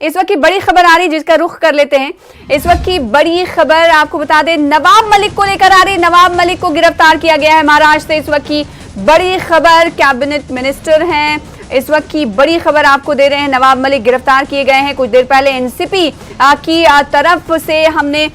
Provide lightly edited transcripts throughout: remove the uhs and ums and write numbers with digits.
इस वक्त की बड़ी खबर आ रही जिसका रुख कर लेते हैं। इस वक्त की बड़ी खबर आपको बता दें, नवाब मलिक को लेकर आ रही। नवाब मलिक को गिरफ्तार किया गया है महाराष्ट्र से। इस वक्त की बड़ी खबर, कैबिनेट मिनिस्टर हैं, इस वक्त की बड़ी खबर आपको दे रहे हैं। नवाब मलिक गिरफ्तार किए गए हैं। कुछ देर पहले एनसीपी की तरफ से हमने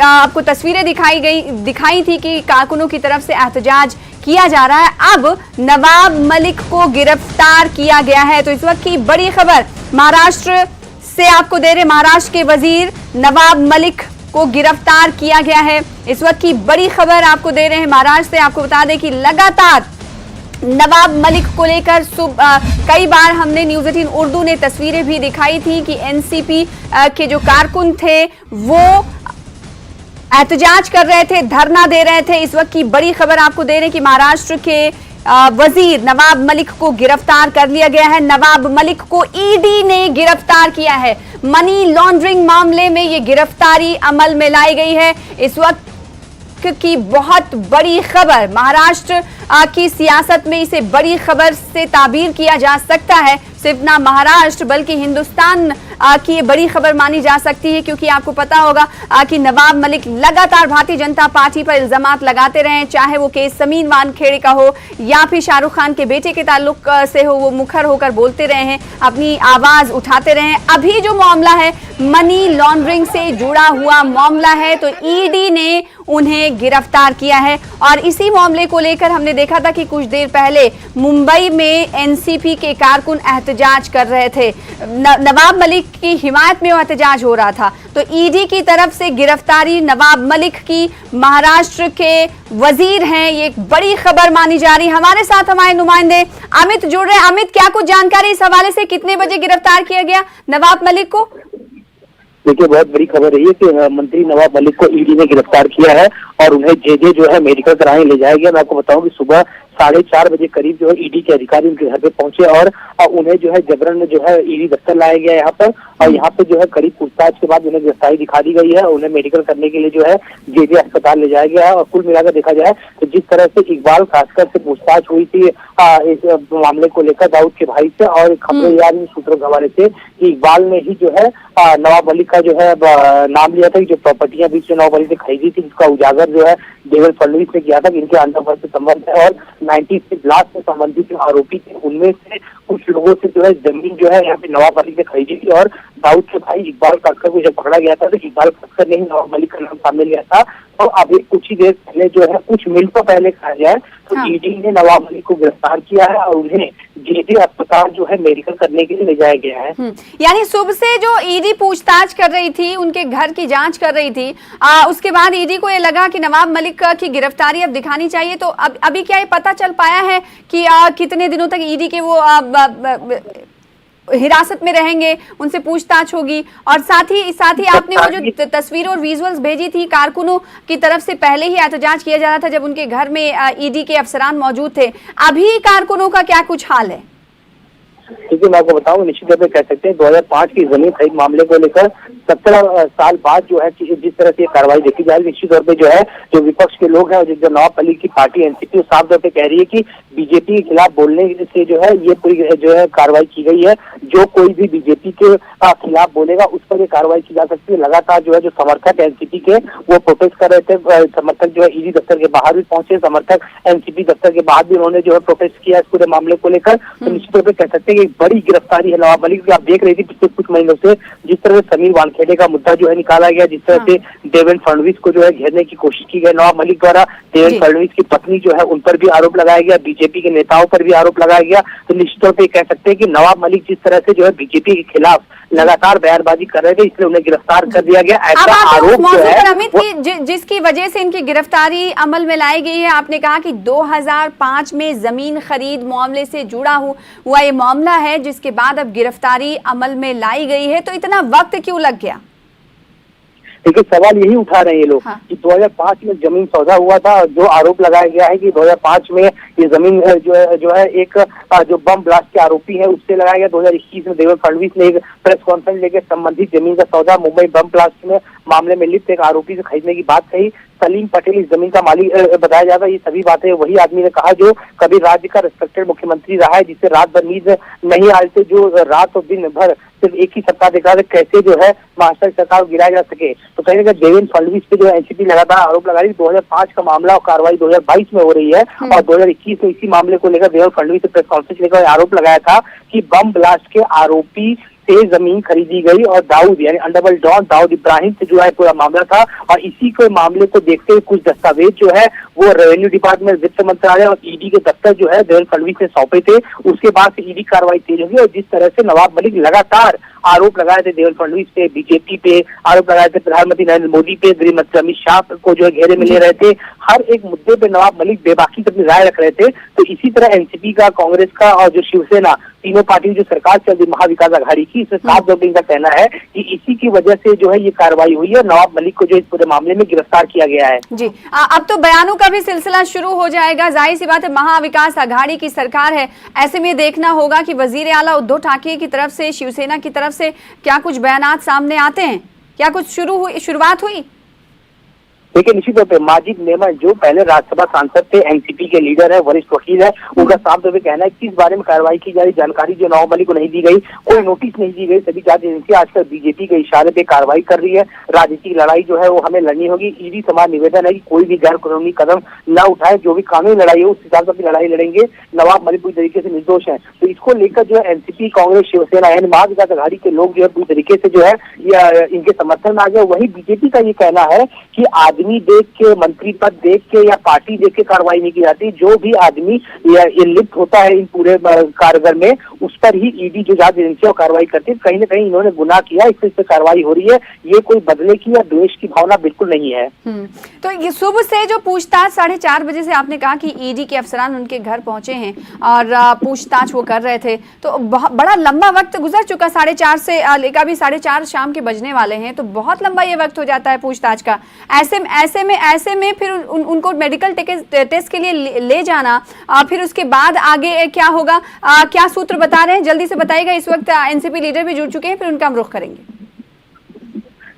आपको तस्वीरें दिखाई थी कि कारकुनों की तरफ से एहतजाज किया जा रहा है। अब नवाब मलिक को गिरफ्तार किया गया है। तो इस वक्त की बड़ी खबर महाराष्ट्र से आपको दे रहे, महाराष्ट्र के वजीर नवाब मलिक को गिरफ्तार किया गया है। इस वक्त की बड़ी खबर आपको दे रहे हैं महाराष्ट्र से। आपको बता दें कि लगातार नवाब मलिक को लेकर कई बार हमने न्यूज़ 18 उर्दू ने तस्वीरें भी दिखाई थी कि एनसीपी के जो कारकुन थे वो एहतजाज कर रहे थे, धरना दे रहे थे। इस वक्त की बड़ी खबर आपको दे रहे हैं कि महाराष्ट्र के वजीर नवाब मलिक को गिरफ्तार कर लिया गया है। नवाब मलिक को ईडी ने गिरफ्तार किया है। मनी लॉन्ड्रिंग मामले में ये गिरफ्तारी अमल में लाई गई है। इस वक्त की बहुत बड़ी खबर, महाराष्ट्र की सियासत में इसे बड़ी खबर से ताबीर किया जा सकता है। सिर्फ ना महाराष्ट्र बल्कि हिंदुस्तान की ये बड़ी खबर मानी जा सकती है, क्योंकि आपको पता होगा कि नवाब मलिक लगातार भारतीय जनता पार्टी पर इल्जामात लगाते रहे, चाहे वो केस समीन वानखेड़े का हो या फिर शाहरुख खान के बेटे के ताल्लुक से हो। वो मुखर होकर बोलते रहे हैं, अपनी आवाज उठाते रहे हैं। अभी जो मामला है मनी लॉन्ड्रिंग से जुड़ा हुआ मामला है, तो ईडी ने उन्हें गिरफ्तार किया है। और इसी मामले को लेकर हमने देखा था कि कुछ देर पहले मुंबई में एनसीपी के कारकुन एहतजाज कर रहे थे। नवाब मलिक की हिमायत में वो एहतजाज हो रहा था। तो ईडी की तरफ से गिरफ्तारी नवाब मलिक की, महाराष्ट्र के वजीर हैं, ये एक बड़ी खबर मानी जा रही है। हमारे साथ हमारे नुमाइंदे अमित जुड़ रहे हैं। अमित, क्या कुछ जानकारी इस हवाले से, कितने बजे गिरफ्तार किया गया नवाब मलिक को? देखिए, बहुत बड़ी खबर रही है कि मंत्री नवाब मलिक को ईडी ने गिरफ्तार किया है और उन्हें जे जो है मेडिकल कराने ले जाया गया। मैं आपको बताऊं कि सुबह 4:30 बजे करीब जो है ईडी के अधिकारी उनके घर पे पहुंचे और उन्हें जो है जबरन जो है ईडी दफ्तर लाया गया यहाँ पर। और यहाँ पे जो है करीब पूछताछ के बाद उन्हें गिरफ्तारी दिखा दी गई है। उन्हें मेडिकल करने के लिए जो है जे अस्पताल ले जाया गया है। और कुल मिलाकर देखा जाए तो जिस तरह से इकबाल खासकर से पूछताछ हुई थी इस मामले को लेकर दाऊद के भाई से, और खबरें यार सूत्रों के हवाले से कि इकबाल ने ही जो है नवाब मलिक का जो है नाम लिया था कि जो प्रॉपर्टियां बीच में नवाब मलिक ने खरीदी थी, जिसका उजागर जो है देवेंद्र फडणवीस ने किया था कि इनके अंतर्वर्ष से संबंध है और 96 लाख से संबंधित आरोपी थे। उनमें से कुछ लोगों से जो है जमीन जो है यहाँ पे नवाब मलिक ने खरीदी थी। और दाऊद के भाई इकबाल खक्कर को जब पकड़ा गया था तो इकबाल खक्कर ने ही नवाब मलिक का नाम सामने लिया था। तो अभी कुछ ही देर पहले जो है, कुछ मिनटों पहले कहा जाए तो ईडी ने नवाब मलिक को गिरफ्तार किया है और उन्हें जे अस्पताल जो है मेडिकल करने के लिए ले जाया गया है। यानी सुबह से जो ईडी पूछताछ कर रही थी, उनके घर की जांच कर रही थी, उसके बाद ईडी को ये लगा कि नवाब मलिक की गिरफ्तारी अब दिखानी चाहिए। तो अभी क्या ये पता चल पाया है कि कितने दिनों तक ईडी के वो हिरासत में रहेंगे, उनसे पूछताछ होगी? और साथ ही आपने वो जो तस्वीर और विजुअल्स भेजी थी कारकुनों की तरफ से, पहले ही एहतजाज किया जा रहा था जब उनके घर में ईडी के अफसरान मौजूद थे। अभी कारकुनों का क्या कुछ हाल है? देखिए, मैं आपको बताऊं, निश्चित तौर पर कह सकते हैं 2005 की जमीन खरीद मामले को लेकर 17 साल बाद जो है जिस तरह से कार्रवाई देखी जा रही है, निश्चित तौर पे जो है जो विपक्ष के लोग हैं और जो नवाब मलिक की पार्टी एनसीपी साफ तौर पे कह रही है कि बीजेपी के खिलाफ बोलने से जो है ये पूरी जो है कार्रवाई की गई है। जो कोई भी बीजेपी के खिलाफ बोलेगा उस पर ये कार्रवाई की जा सकती है। लगातार जो है जो समर्थक एनसीपी के वो प्रोटेस्ट कर रहे थे। समर्थक जो है ईडी दफ्तर के बाहर भी पहुंचे, समर्थक एनसीपी दफ्तर के बाहर भी उन्होंने जो है प्रोटेस्ट किया इस पूरे मामले को लेकर। तो निश्चित तौर पर कह सकते हैं कि बड़ी गिरफ्तारी है नवाब मलिक की। आप देख रहे थे पिछले कुछ महीनों से जिस तरह से समीर वानखेड़े का मुद्दा जो है निकाला गया, जिस तरह से देवेंद्र फडणवीस को जो है घेरने की कोशिश की गई नवाब मलिक द्वारा, देवेंद्र फडणवीस की पत्नी जो है उन पर भी आरोप लगाया गया, बीजेपी के नेताओं पर भी आरोप लगाया गया। तो निश्चित तौर पर कह सकते हैं कि नवाब मलिक जिस तरह से जो है बीजेपी के खिलाफ लगातार बयानबाजी कर रहे थे, इसलिए उन्हें गिरफ्तार कर दिया गया। ऐसा आरोप जो है अमित की जिसकी वजह से इनकी गिरफ्तारी अमल में लाई गई है, आपने कहा कि 2005 में जमीन खरीद मामले से जुड़ा हुआ ये मामला है, जिसके बाद अब गिरफ्तारी अमल में लाई गई है। तो इतना वक्त क्यों लग गया? देखिए, सवाल यही उठा रहे हैं ये लोग कि 2005 में जमीन सौदा हुआ था। जो आरोप लगाया गया है कि 2005 में ये जमीन जो है एक जो बम ब्लास्ट के आरोपी है उससे लगाया गया। 2021 में देवेंद्र फडणवीस ने एक प्रेस कॉन्फ्रेंस लेकर संबंधित जमीन का सौदा मुंबई बम ब्लास्ट में मामले में लिप्त एक आरोपी से खरीदने की बात कही। सलीम पटेल इस जमीन का मालिक बताया जाता है। ये सभी बातें वही आदमी ने कहा जो कभी राज्य का रिस्पेक्टेड मुख्यमंत्री रहा है, जिससे रात भर नींद नहीं आ रही थी, जो रात और दिन भर सिर्फ एक ही सप्ताह देखा था कैसे जो है महाराष्ट्र सरकार को गिराया जा सके। तो कहीं ना कहीं देवेंद्र फडणवीस पे जो एनसीपी लगातार आरोप लगा रही है। 2005 का मामला और कार्रवाई 2022 में हो रही है और 2021 में इसी मामले को लेकर देवेंद्र फडणवीस ने प्रेस कॉन्फ्रेंस लेकर आरोप लगाया था कि बम ब्लास्ट के आरोपी से जमीन खरीदी गई और दाऊद यानी अंडरवर्ल्ड डॉन दाऊद इब्राहिम से जो है पूरा मामला था। और इसी के मामले को देखते हुए कुछ दस्तावेज जो है वो रेवेन्यू डिपार्टमेंट, वित्त मंत्रालय और ईडी के दफ्तर जो है देवेंद्र फडणवीस ने सौंपे थे। उसके बाद से ईडी कार्रवाई तेज होगी और जिस तरह से नवाब मलिक लगातार आरोप लगाए थे देवेंद्र फडणवीस पे, बीजेपी पे आरोप लगाए थे, प्रधानमंत्री नरेंद्र मोदी पे, गृह मंत्री अमित शाह को जो है घेरे में ले रहे थे, हर एक मुद्दे पे नवाब मलिक बेबाकी से अपनी राय रख रहे थे। तो इसी तरह एनसीपी का, कांग्रेस का और जो शिवसेना, तीनों पार्टी जो सरकार चल रही महाविकास आघाड़ी की, इसमें साफ तौर का कहना है कि इसी की वजह से जो है ये कार्रवाई हुई है। नवाब मलिक को जो इस पूरे मामले में गिरफ्तार किया गया है। जी, अब तो बयानों का भी सिलसिला शुरू हो जाएगा। जाहिर सी बात है, महाविकास आघाड़ी की सरकार है, ऐसे में देखना होगा कि वजीर आला उद्धव ठाकरे की तरफ से, शिवसेना की तरफ से क्या कुछ बयानात सामने आते हैं, क्या कुछ शुरुआत हुई? देखिए, निश्चित तौर पर माजिद नेमत जो पहले राज्यसभा सांसद थे, एनसीपी के लीडर है, वरिष्ठ वकील है, उनका साफ तौर पर कहना है कि इस बारे में कार्रवाई की जा रही जानकारी जो नवाब मलिक को नहीं दी गई, कोई नोटिस नहीं दी गई। सभी जांच एजेंसियां आजकल बीजेपी के इशारे पे कार्रवाई कर रही है। राजनीतिक लड़ाई जो है वो हमें लड़नी होगी। ईडी समाज निवेदन है कि कोई भी गैर कानूनी कदम न उठाए, जो भी कानूनी लड़ाई है उस हिसाब से अपनी लड़ाई लड़ेंगे। नवाब मलिक पूरी तरीके से निर्दोष है, तो इसको लेकर जो है एनसीपी, कांग्रेस, शिवसेना यानी महाविकास आघाड़ी के लोग जो है पूरी तरीके से जो है इनके समर्थन में आ गए। वही बीजेपी का ये कहना है कि आदमी देख के, मंत्री पद देख के या पार्टी देख के कार्रवाई नहीं की जाती। जो भी आदमी लिप्त होता है इन पूरे कारगर में, उस पर ही ईडी जो जांच एजेंसियां कार्रवाई करती है। कहीं ना कहीं इन्होंने गुनाह किया, इससे कार्रवाई हो रही है। ये कोई बदले की या द्वेष की भावना बिल्कुल नहीं है। तो ये सुबह से जो पूछताछ 4:30 बजे से आपने कहा कि ईडी के अफसरान उनके घर पहुंचे हैं और पूछताछ वो कर रहे थे, तो बड़ा लंबा वक्त गुजर चुका। 4:30 से लेकर अभी 4:30 शाम के बजने वाले हैं, तो बहुत लंबा ये वक्त हो जाता है पूछताछ का। ऐसे में फिर उनको मेडिकल टेस्ट के लिए ले जाना, फिर उसके बाद आगे क्या होगा, क्या सूत्र बता रहे हैं, जल्दी से बताइएगा। इस वक्त एनसीपी लीडर भी जुड़ चुके हैं, फिर उनका हम रुख करेंगे।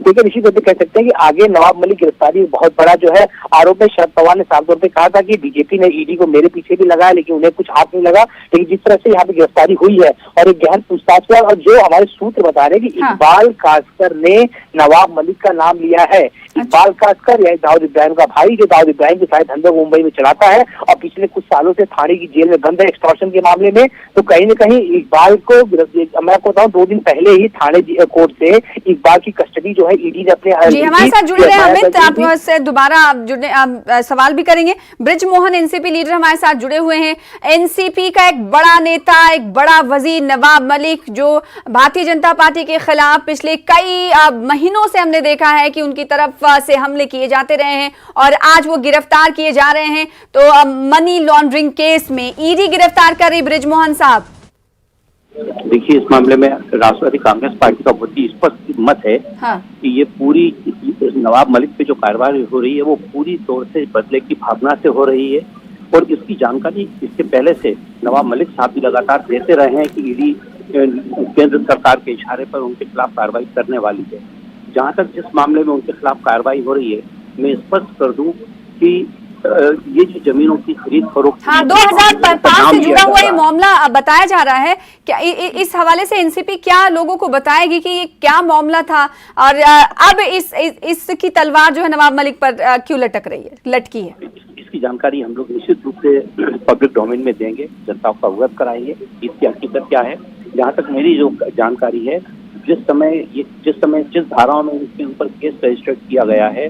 देखिए, निश्चित तौर पर कह सकते हैं कि आगे नवाब मलिक गिरफ्तारी बहुत बड़ा जो है आरोप है। शरद पवार ने साफ तौर पे कहा था कि बीजेपी ने ईडी को मेरे पीछे भी लगाया, लेकिन उन्हें कुछ हाथ नहीं लगा। लेकिन जिस तरह से यहाँ पे गिरफ्तारी हुई है और एक गहन पूछताछ हुआ, और जो हमारे सूत्र बता रहे हैं कि इकबाल कासकर ने नवाब मलिक का नाम लिया है। इकबाल कासकर या दाऊद इब्राहिम का भाई, जो दाऊद इब्राहिम के साथ धंधा मुंबई में चलाता है और पिछले कुछ सालों से थाने की जेल में बंद है एक्सटॉर्शन के मामले में। तो कहीं न कहीं इकबाल को, मैं आपको बताऊं, 2 दिन पहले ही थाने कोर्ट से इकबाल की कस्टडी जो है ईडी ने अपने जी, हमारे साथ जुड़ रहे हैं अमित, आपसे दोबारा जुड़ने सवाल भी करेंगे। ब्रिज मोहन एनसीपी लीडर हमारे साथ जुड़े हुए हैं। एनसीपी का एक बड़ा नेता, एक बड़ा वजीर नवाब मलिक, जो भारतीय जनता पार्टी के खिलाफ पिछले कई महीनों से हमने देखा है कि उनकी तरफ से हमले किए जाते रहे हैं और आज वो गिरफ्तार किए जा रहे हैं। तो मनी लॉन्ड्रिंग केस में ईडी गिरफ्तार कर रही ब्रिज मोहन साहब। देखिए, इस मामले में राष्ट्रवादी कांग्रेस पार्टी का बहुत ही स्पष्ट मत है कि ये पूरी नवाब मलिक पे जो कार्रवाई हो रही है वो पूरी तौर से बदले की भावना से हो रही है। और इसकी जानकारी इसके पहले से नवाब मलिक साहब भी लगातार देते रहे हैं कि ईडी केंद्र सरकार के इशारे पर उनके खिलाफ कार्रवाई करने वाली है। जहाँ तक जिस मामले में उनके खिलाफ कार्रवाई हो रही है, मैं स्पष्ट कर दूं कि ये जो जमीनों की खरीद फरोख्त 2005 से जुड़ा हुआ ये मामला बताया जा रहा है। क्या इस हवाले से एनसीपी क्या लोगों को बताएगी कि ये क्या मामला था और अब इसकी तलवार जो है नवाब मलिक पर क्यों लटकी है? इसकी जानकारी हम लोग निश्चित रूप से पब्लिक डोमेन में देंगे, जनता को अवगत कराएंगे इसकी हकीकत क्या है। जहाँ तक मेरी जो जानकारी है, जिस समय जिस धाराओं में इसके ऊपर केस रजिस्टर्ड किया गया है,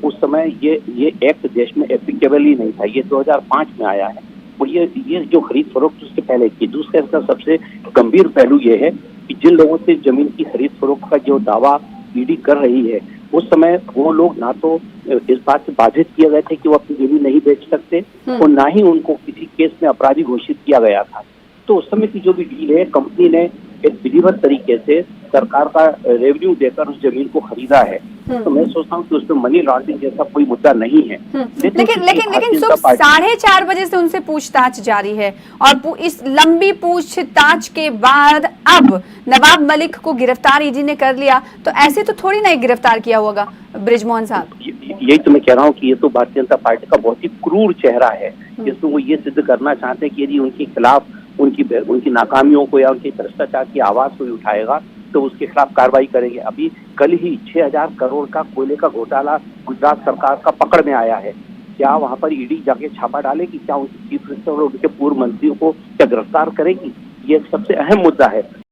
उस समय ये एक्ट देश में एप्लीकेबल ही नहीं था। ये 2005 में आया है और ये जो खरीद फरोख्त उसके पहले की। दूसरा इसका सबसे गंभीर पहलू ये है कि जिन लोगों से जमीन की खरीद फरोख्त का जो दावा ईडी कर रही है, उस समय वो लोग ना तो इस बात से बाधित किए गए थे कि वो अपनी जमीन नहीं बेच सकते और ना ही उनको किसी केस में अपराधी घोषित किया गया था। तो उस समय की जो भी डील है, कंपनी ने एक बिलीवर तरीके से सरकार का रेवेन्यू देकर उस जमीन को खरीदा है। तो मैं सोचता हूँ कि उसमें मनी लॉन्ड्रिंग जैसा कोई मुद्दा नहीं है। लेकिन सुबह 4:30 बजे से उनसे पूछताछ जारी है और इस लंबी पूछताछ के बाद अब नवाब मलिक को गिरफ्तार ईडी ने कर लिया, तो ऐसे तो थोड़ी ना गिरफ्तार किया होगा बृजमोहन साहब। यही तो मैं कह रहा हूँ कि ये तो भारतीय जनता पार्टी का बहुत ही क्रूर चेहरा है, जिसमें वो ये सिद्ध करना चाहते हैं कि यदि उनके खिलाफ उनकी नाकामियों को या उनके भ्रष्टाचार की आवाज को उठाएगा तो उसके खिलाफ कार्रवाई करेंगे। अभी कल ही 6000 करोड़ का कोयले का घोटाला गुजरात सरकार का पकड़ में आया है। क्या वहां पर ईडी जाके छापा डालेगी? क्या उनके चीफ मिनिस्टर और उनके पूर्व मंत्रियों को क्या गिरफ्तार करेगी? ये सबसे अहम मुद्दा है।